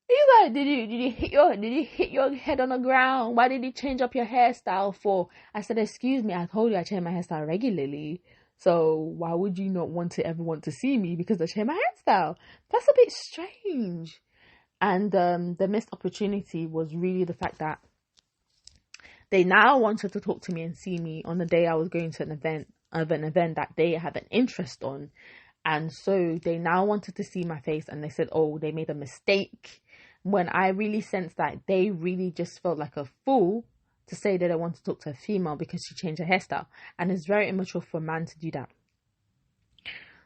He's like, did you hit your head on the ground? Why did you change up your hairstyle for? I said, excuse me, I told you I change my hairstyle regularly. So why would you not want to see me because I change my hairstyle? That's a bit strange. And the missed opportunity was really the fact that They now wanted to talk to me and see me on the day I was going to an event that they have an interest on. And so they now wanted to see my face, and they said, oh, they made a mistake. When I really sensed that they really just felt like a fool to say that they want to talk to a female because she changed her hairstyle. And it's very immature for a man to do that.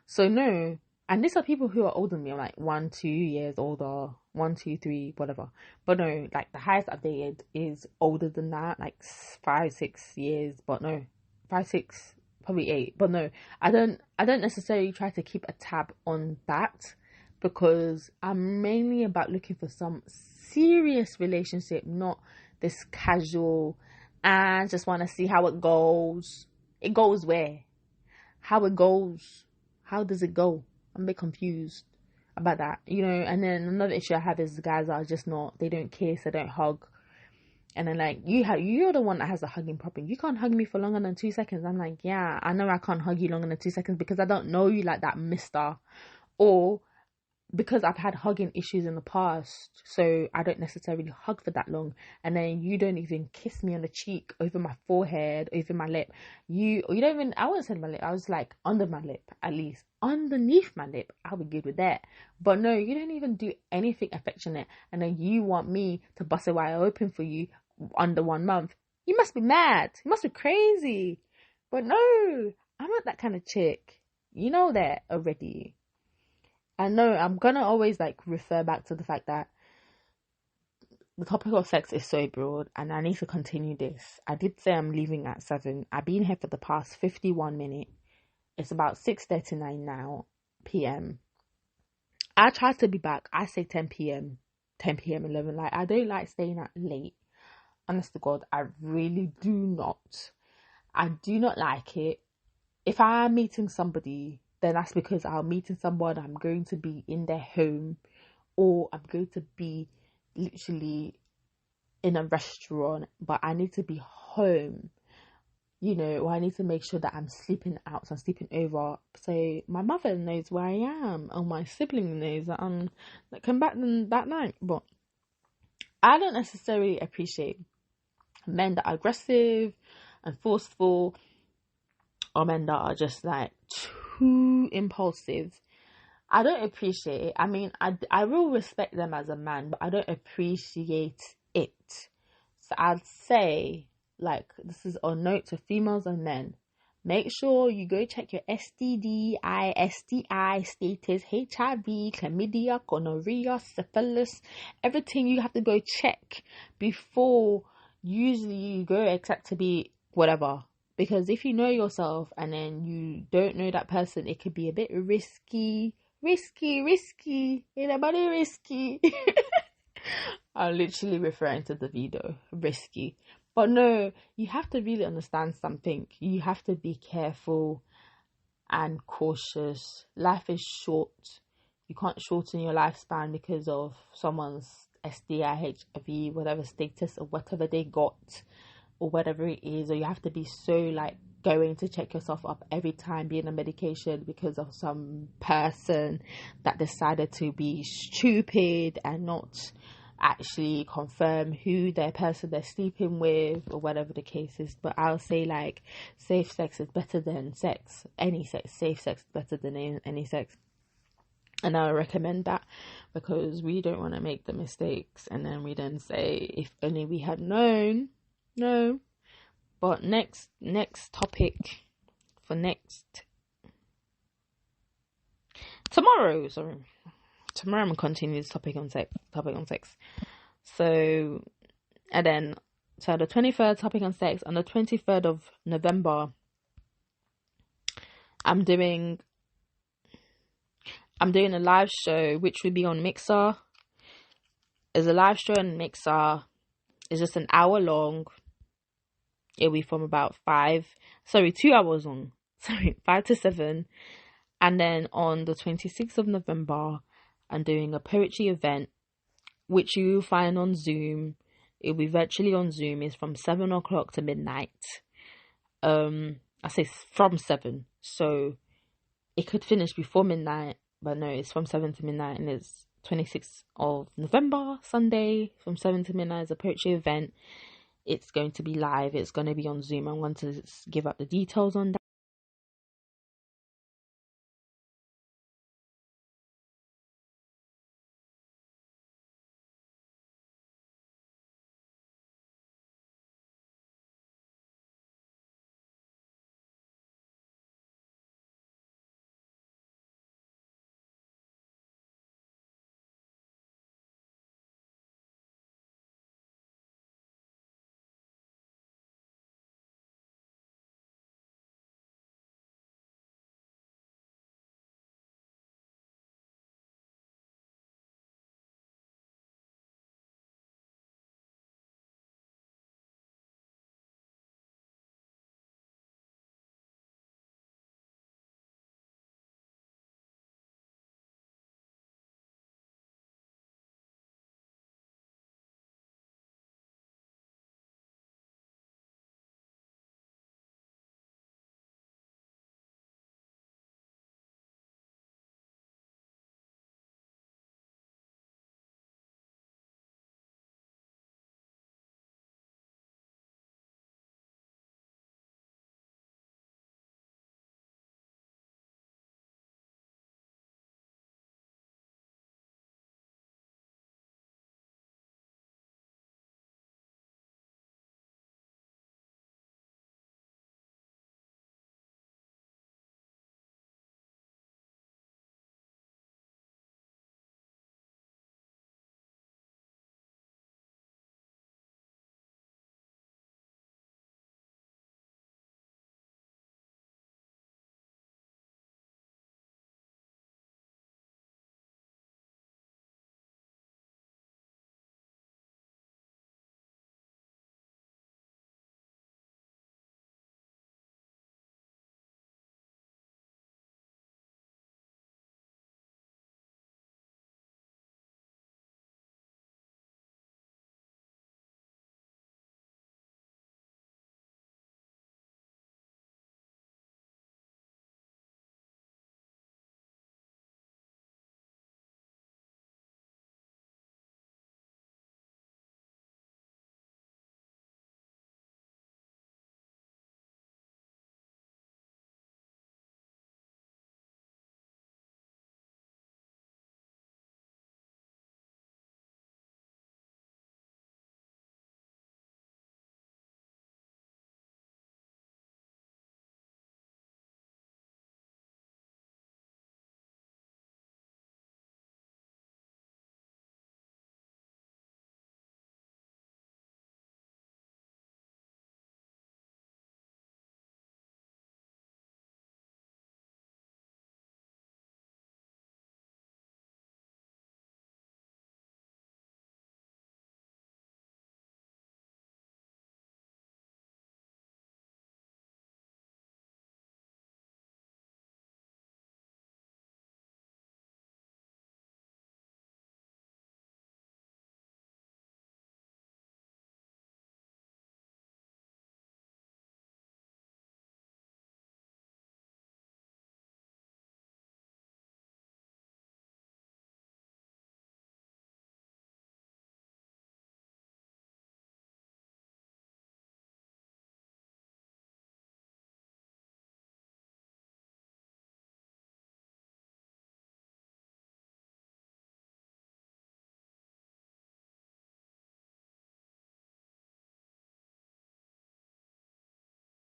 So no, and these are people who are older than me. I'm like 1, 2 years older, 1, 2, 3, whatever. But no, like the highest I've dated is older than that, like 5, 6 years. But no, 5, 6, probably 8. But no, I don't necessarily try to keep a tab on that, because I'm mainly about looking for some serious relationship, not this casual, and just want to see how it goes. It goes where? How it goes? How does it go? I'm a bit confused about that, you know. And then another issue I have is the guys are just not, they don't kiss, they don't hug. And then like, you're the one that has a hugging problem. You can't hug me for longer than 2 seconds. I'm like, yeah, I know I can't hug you longer than 2 seconds because I don't know you like that, mister. Or because I've had hugging issues in the past, so I don't necessarily hug for that long. And then you don't even kiss me on the cheek, over my forehead, over my lip. You don't even, I wouldn't say my lip, I was like under my lip, at least underneath my lip. I'll be good with that. But no, you don't even do anything affectionate, and then you want me to bust it wide open for you under 1 month. You must be mad. You must be crazy. But no, I'm not that kind of chick. You know that already. And no, I'm gonna always like refer back to the fact that the topic of sex is so broad, and I need to continue this. I did say I'm leaving at 7. I've been here for the past 51 minutes. It's about 6:39 now, PM. I try to be back. I say 10 PM, 11. Like, I don't like staying out late. Honest to God, I really do not. I do not like it. If I'm meeting somebody, then that's because I'm meeting someone, I'm going to be in their home, or I'm going to be literally in a restaurant, but I need to be home, you know, or I need to make sure that I'm sleeping out, so I'm sleeping over, so my mother knows where I am, or my sibling knows that I'm that come back that night. But I don't necessarily appreciate men that are aggressive and forceful, or men that are just like too impulsive. I don't appreciate it. I mean, I will respect them as a man, but I don't appreciate it. So I'd say, like, this is a note to females and men. Make sure you go check your STD, STI status, HIV, chlamydia, gonorrhea, syphilis, everything you have to go check before usually you go, except to be whatever. Because if you know yourself and then you don't know that person, it could be a bit risky. Anybody risky? I'm literally referring to the video, risky. But no, you have to really understand something. You have to be careful and cautious. Life is short. You can't shorten your lifespan because of someone's STI, HIV, whatever status or whatever they got, or whatever it is. Or you have to be so like going to check yourself up every time, being on medication because of some person that decided to be stupid and not actually confirm who their person they're sleeping with, or whatever the case is. But I'll say, like, safe sex is better than sex. Any sex. Safe sex is better than any sex. And I recommend that, because we don't want to make the mistakes and then we then say, if only we had known. No. But next topic for tomorrow, I'm gonna continue this topic on sex. So the 23rd topic on sex. On the 23rd of November, I'm doing a live show which will be on Mixer. It's a live show on Mixer. It's just an hour long. It'll be from about 2 hours long. 5 to 7. And then on the 26th of November, I'm doing a poetry event, which you will find on Zoom. It'll be virtually on Zoom. It's from 7 o'clock to midnight. I say from 7. So it could finish before midnight, but no, it's from 7 to midnight, and it's 26th of November, Sunday, from 7 to midnight. It's a poetry event. It's going to be live. It's going to be on Zoom. I'm going to give up the details on that.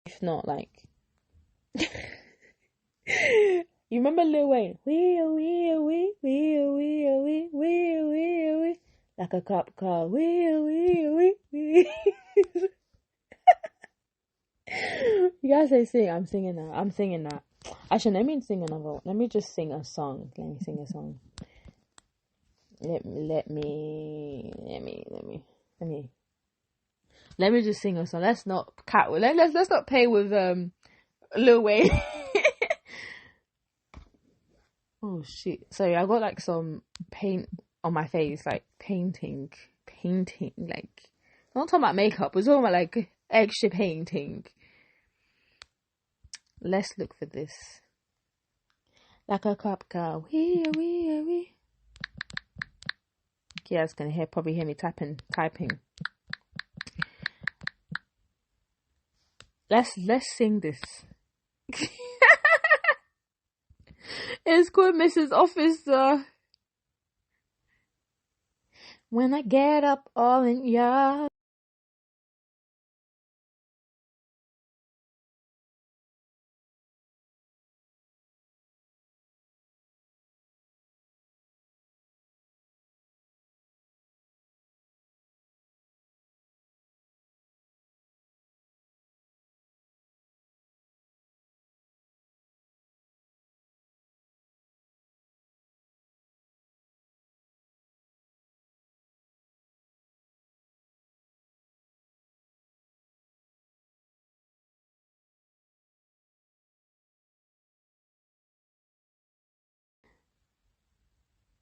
If not, like, you remember Lil Wayne? We, like a cop car. We. You guys say sing. I'm singing that. I'm singing that. Actually, let me sing another. Let me just sing a song. Let me sing a song. Let me just sing a song. Let's not cat. Let's not play with Lil Wayne. Oh shit! Sorry, I got like some paint on my face, like painting. Like, I'm not talking about makeup. We're talking about like extra painting. Let's look for this. Like a cop car. Wee. You guys can probably hear me typing. Let's sing this. It's called Mrs. Officer. When I get up all in ya.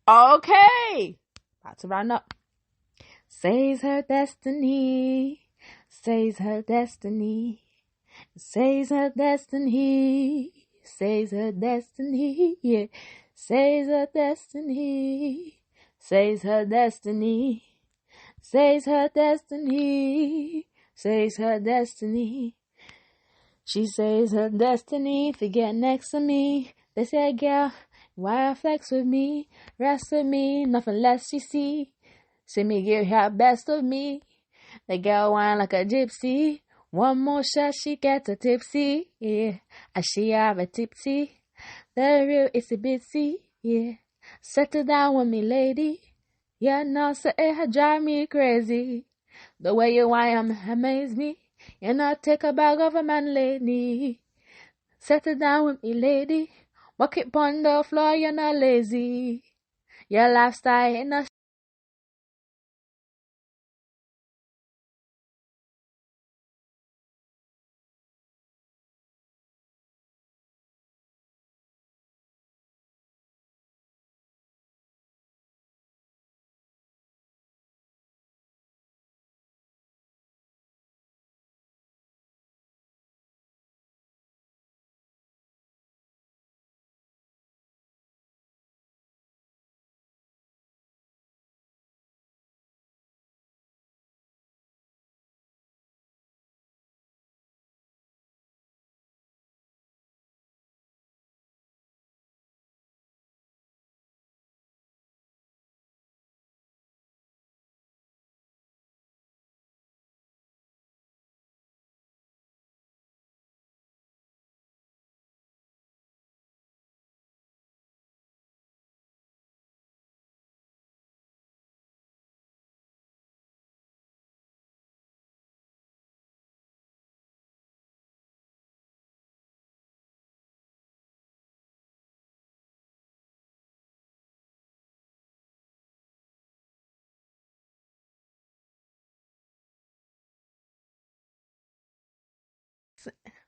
Okay. About to round up. Says her destiny. Says her destiny. Says her destiny. Says her destiny. Yeah. Says her destiny. Says her destiny. Says her destiny. Says her destiny. She says her destiny to get next to me. They say, girl, why flex with me? Rest with me, nothing less she see. See me give her best of me. The girl whine like a gypsy. One more shot, she gets a tipsy. Yeah, and she have a tipsy. The real itsy bitsy. Yeah, settle down with me, lady. Yeah, no, say it drive me crazy. The way you whine amaze me. You not take a bag of a man, lady. Settle down with me, lady. Walk it on the floor, you're not lazy. Your lifestyle ain't no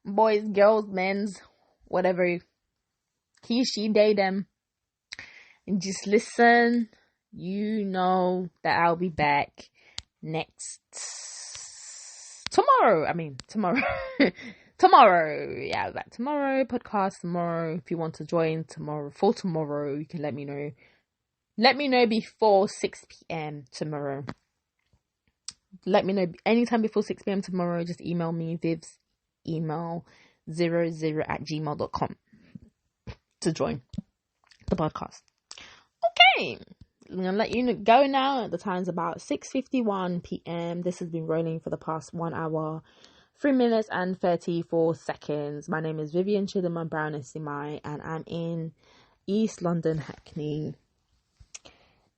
boys, girls, men's, whatever. He, she, they, them. And just listen. You know that I'll be back next tomorrow. Tomorrow. Tomorrow. Yeah, I'll be back tomorrow. Podcast tomorrow. If you want to join tomorrow, for tomorrow, you can let me know. Let me know before 6 p.m. tomorrow. Let me know anytime before 6 p.m. tomorrow. Just email me, Viv's email 00@gmail.com to join the podcast. Okay. I'm going to let you go now. The time's about 6:51 p.m. This has been rolling for the past 1 hour, 3 minutes and 34 seconds. My name is Vivian Chidaman Brown Esimai, and I'm in East London, Hackney.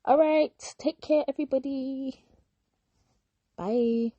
All right. Take care, everybody. Bye.